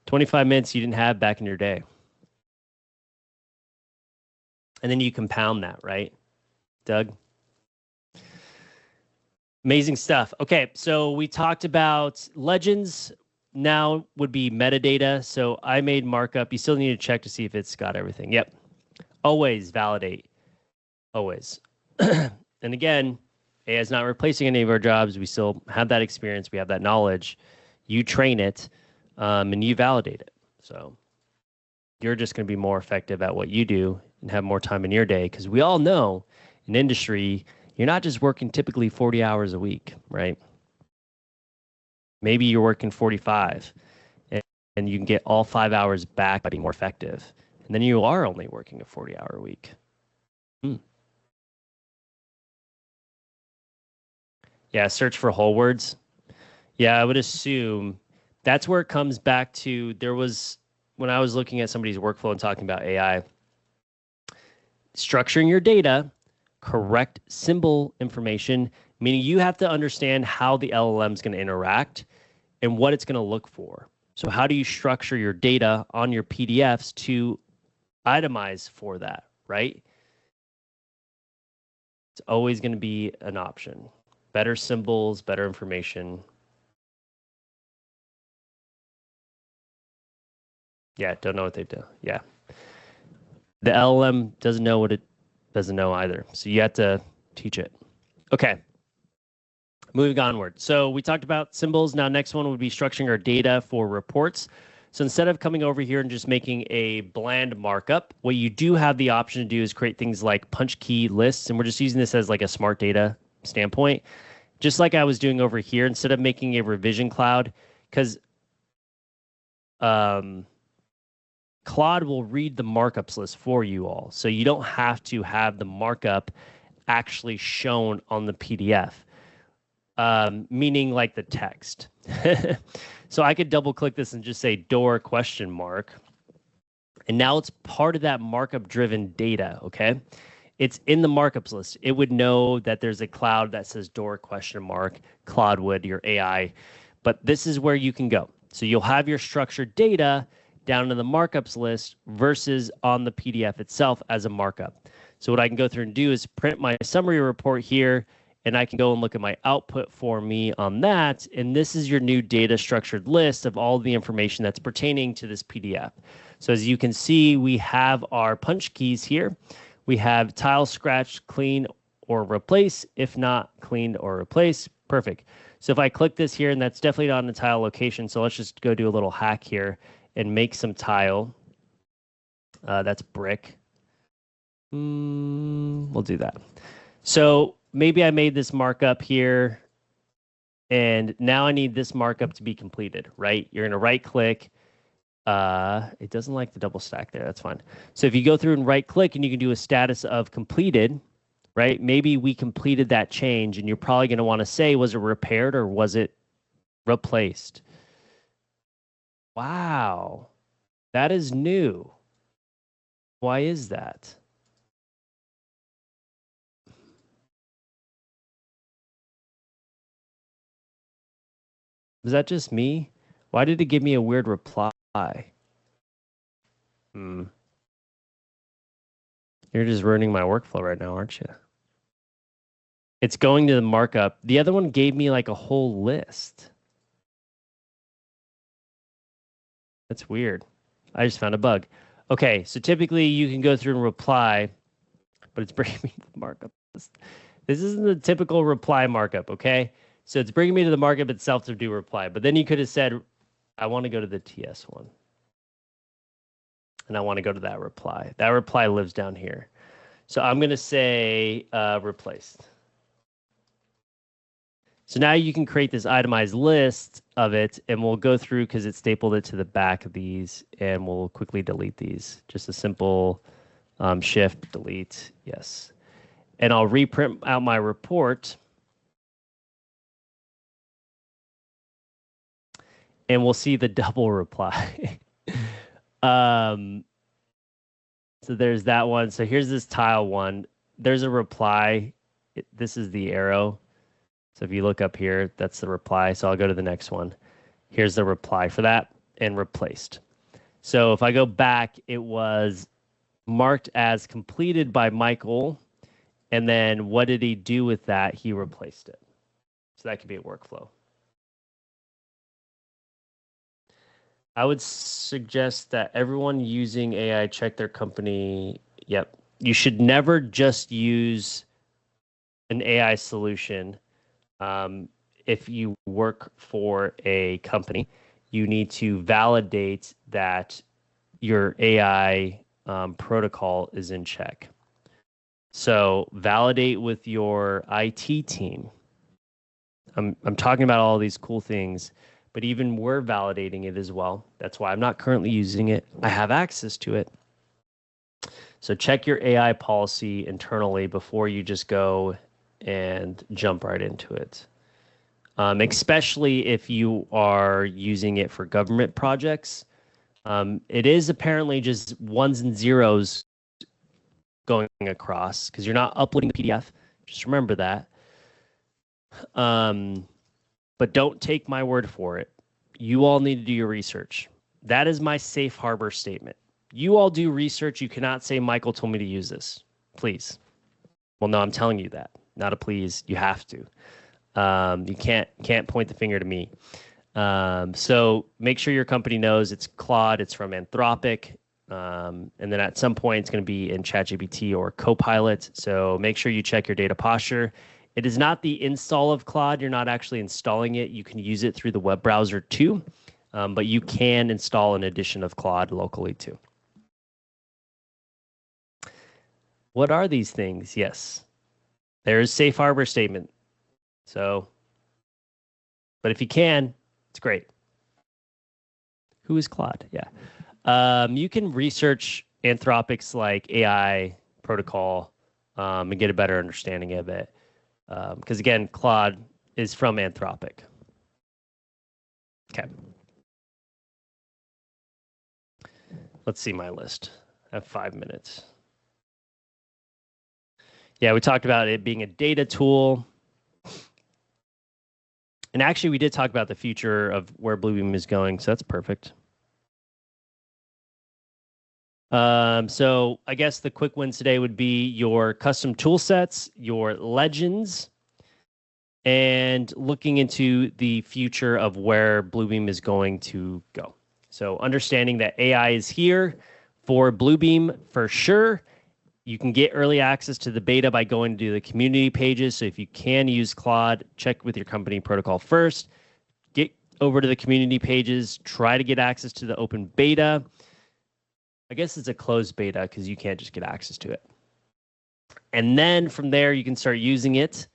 25 minutes you didn't have back in your day. And then you compound that, right, Doug? Amazing stuff. Okay, so we talked about legends. Now would be metadata. So I made markup. You still need to check to see if it's got everything. Yep. Always validate. Always. And again, AI is not replacing any of our jobs. We still have that experience. We have that knowledge. You train it, and you validate it. So you're just going to be more effective at what you do and have more time in your day, because we all know in industry, you're not just working typically 40 hours a week, right? Maybe you're working 45, and you can get all 5 hours back by being more effective. And then you are only working a 40-hour week. Yeah, search for whole words. Yeah, I would assume that's where it comes back to. There was, when I was looking at somebody's workflow and talking about AI, structuring your data, correct symbol information, meaning you have to understand how the LLM is going to interact and what it's going to look for. So how do you structure your data on your PDFs to itemize for that, right? It's always going to be an option. Better symbols, better information. Yeah, don't know what they do. Yeah. The LLM doesn't know what it doesn't know either. So you have to teach it. Okay. Moving onward. So we talked about symbols. Now, next one would be structuring our data for reports. So instead of coming over here and just making a bland markup, what you do have the option to do is create things like punch key lists. And we're just using this as like a smart data standpoint. Just like I was doing over here, instead of making a revision cloud, because Claude will read the markups list for you all. So you don't have to have the markup actually shown on the PDF, meaning like the text. So I could double click this and just say door question mark. And now it's part of that markup driven data, okay? It's in the markups list. It would know that there's a cloud that says door question mark, Claude would, your AI. But this is where you can go. So you'll have your structured data down in the markups list versus on the PDF itself as a markup. So what I can go through and do is print my summary report here and I can go and look at my output for me on that. And this is your new data structured list of all the information that's pertaining to this PDF. So as you can see, we have our punch keys here. We have tile, scratch, clean, or replace. If not, clean or replace. Perfect. So if I click this here, and that's definitely not in the tile location, so let's just go do a little hack here and make some tile. That's brick. We'll do that. So maybe I made this markup here, and now I need this markup to be completed, right? You're going to right click. It doesn't like the double stack there. That's fine. So if you go through and right click, and you can do a status of completed, right? Maybe we completed that change, and you're probably going to want to say, was it repaired or was it replaced? Wow, that is new. Why is that? Was that just me? Why did it give me a weird reply? You're just ruining my workflow right now, aren't you? It's going to the markup. The other one gave me like a whole list. That's weird. I just found a bug. Okay, so typically you can go through and reply, but it's bringing me to the markup list. This isn't the typical reply markup, okay? So it's bringing me to the markup itself to do reply. But then you could have said, I want to go to the TS one. And I want to go to that reply. That reply lives down here. So I'm going to say replaced. So now you can create this itemized list of it, and we'll go through because it stapled it to the back of these, and we'll quickly delete these. Just a simple shift, delete, yes. And I'll reprint out my report. And we'll see the double reply. So there's that one. So here's this tile one. There's a reply. This is the arrow. So if you look up here, that's the reply. So I'll go to the next one. Here's the reply for that and replaced. So if I go back, it was marked as completed by Michael. And then what did he do with that? He replaced it. So that could be a workflow. I would suggest that everyone using AI check their company. Yep. You should never just use an AI solution. If you work for a company, you need to validate that your AI protocol is in check. So validate with your IT team. I'm talking about all these cool things, but even we're validating it as well. That's why I'm not currently using it. I have access to it. So check your AI policy internally before you just go and jump right into it. Especially if you are using it for government projects. It is apparently just ones and zeros going across because you're not uploading the PDF. Just remember that. But don't take my word for it. You all need to do your research. That is my safe harbor statement. You all do research. You cannot say, Michael told me to use this. Please. Well, no, I'm telling you that. Not a please. You have to. You can't point the finger to me. So make sure your company knows it's Claude. It's from Anthropic. And then at some point, it's going to be in ChatGPT or Copilot. So make sure you check your data posture. It is not the install of Claude. You're not actually installing it. You can use it through the web browser too, but you can install an edition of Claude locally too. What are these things? Yes, there's safe harbor statement. So, but if you can, it's great. Who is Claude? Yeah. You can research Anthropic's like AI protocol and get a better understanding of it. Because again, Claude is from Anthropic. Okay. Let's see my list. I have 5 minutes. Yeah, we talked about it being a data tool. And actually, we did talk about the future of where Bluebeam is going, so that's perfect. So I guess the quick wins today would be your custom tool sets, your legends, and looking into the future of where Bluebeam is going to go. So understanding that AI is here for Bluebeam for sure. You can get early access to the beta by going to the community pages. So if you can use Claude, check with your company protocol first. Get over to the community pages. Try to get access to the open beta. I guess it's a closed beta because you can't just get access to it. And then from there, you can start using it.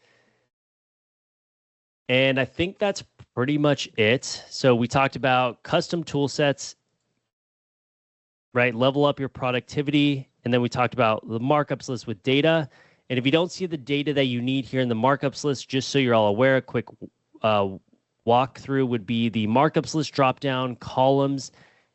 And I think that's pretty much it. So we talked about custom tool sets, right? Level up your productivity. And then we talked about the markups list with data. And if you don't see the data that you need here in the markups list, just so you're all aware, a quick walkthrough would be the markups list dropdown columns.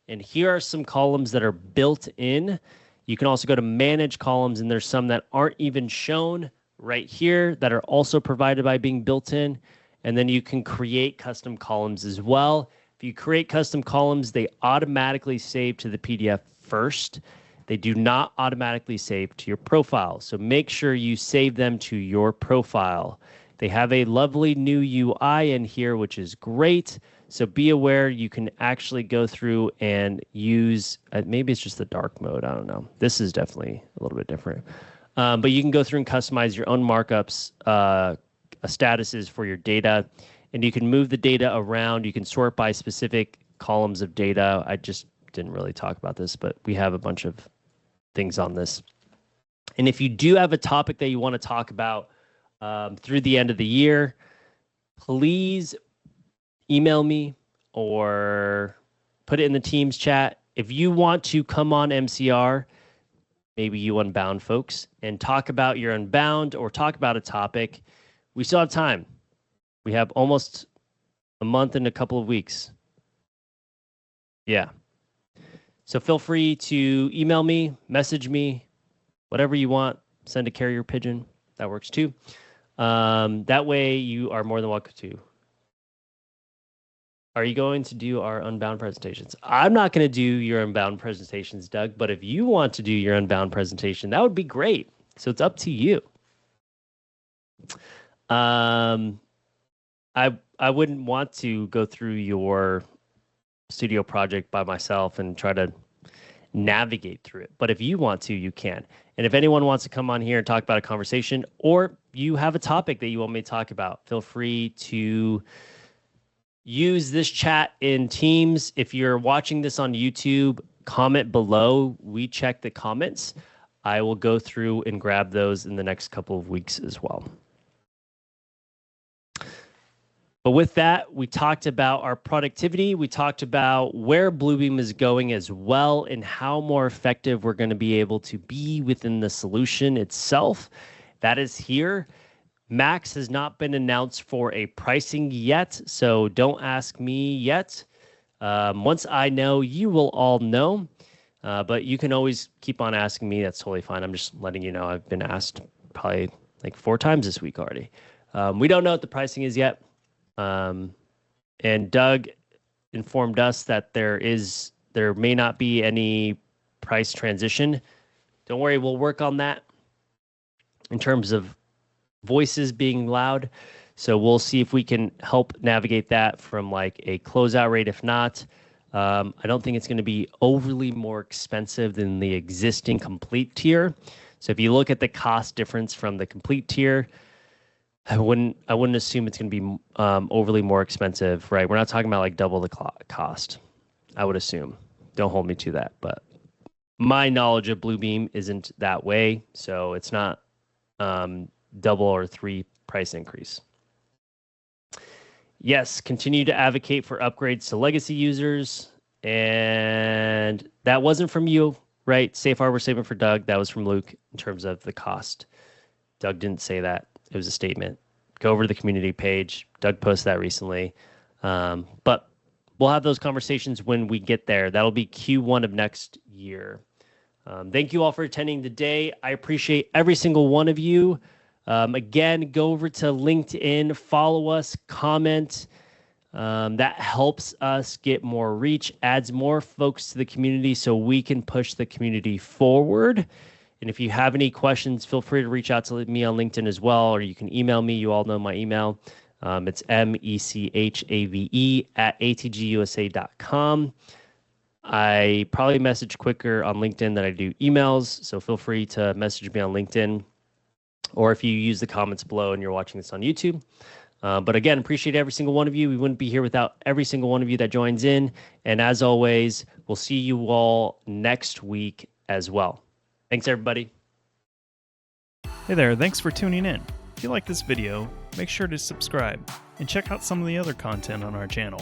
And here are some columns that are built in. You can also go to manage columns, and there's some that aren't even shown right here that are also provided by being built in. And then you can create custom columns as well. If you create custom columns, they automatically save to the PDF first. They do not automatically save to your profile. So make sure you save them to your profile. They have a lovely new UI in here, which is great. So be aware you can actually go through and use, maybe it's just the dark mode, I don't know. This is definitely a little bit different. But you can go through and customize your own markups, statuses for your data, and you can move the data around. You can sort by specific columns of data. I just didn't really talk about this, but we have a bunch of things on this. And if you do have a topic that you want to talk about through the end of the year, please email me or put it in the Teams chat. If you want to come on MCR, maybe you Unbound folks, and talk about your Unbound or talk about a topic, we still have time. We have almost a month and a couple of weeks. Yeah. So feel free to email me, message me, whatever you want. Send a carrier pigeon. That works too. That way you are more than welcome to. Are you going to do our Unbound presentations? I'm not going to do your Unbound presentations, Doug, but if you want to do your Unbound presentation, that would be great. So it's up to you. I wouldn't want to go through your studio project by myself and try to navigate through it. But if you want to, you can. And if anyone wants to come on here and talk about a conversation, or you have a topic that you want me to talk about, feel free to use this chat in Teams. If you're watching this on YouTube, comment below. We check the comments. I will go through and grab those in the next couple of weeks as well. But with that, we talked about our productivity. We talked about where Bluebeam is going as well and how more effective we're going to be able to be within the solution itself. That is here. Max has not been announced for a pricing yet, so don't ask me yet. Once I know, you will all know. But you can always keep on asking me. That's totally fine. I'm just letting you know I've been asked probably like 4 times this week already. We don't know what the pricing is yet. And Doug informed us that there may not be any price transition. Don't worry, we'll work on that in terms of voices being loud. So we'll see if we can help navigate that from like a closeout rate. If not, I don't think it's going to be overly more expensive than the existing complete tier. So if you look at the cost difference from the complete tier, I wouldn't assume it's going to be overly more expensive, right? We're not talking about like double the cost, I would assume. Don't hold me to that, but my knowledge of Bluebeam isn't that way, so it's not double or 3 price increase. Yes, continue to advocate for upgrades to legacy users, and that wasn't from you, right? Safe harbor statement for Doug. That was from Luke in terms of the cost. Doug didn't say that. It was a statement. Go over to the community page. Doug posted that recently. But we'll have those conversations when we get there. That'll be Q1 of next year. Thank you all for attending today. I appreciate every single one of you. Again, go over to LinkedIn, follow us, comment. That helps us get more reach, adds more folks to the community so we can push the community forward. And if you have any questions, feel free to reach out to me on LinkedIn as well, or you can email me. You all know my email. It's MECHAVE at atgusa.com. I probably message quicker on LinkedIn than I do emails, so feel free to message me on LinkedIn, or if you use the comments below and you're watching this on YouTube. But again, appreciate every single one of you. We wouldn't be here without every single one of you that joins in. And as always, we'll see you all next week as well. Thanks, everybody. Hey there, thanks for tuning in. If you like this video, make sure to subscribe and check out some of the other content on our channel.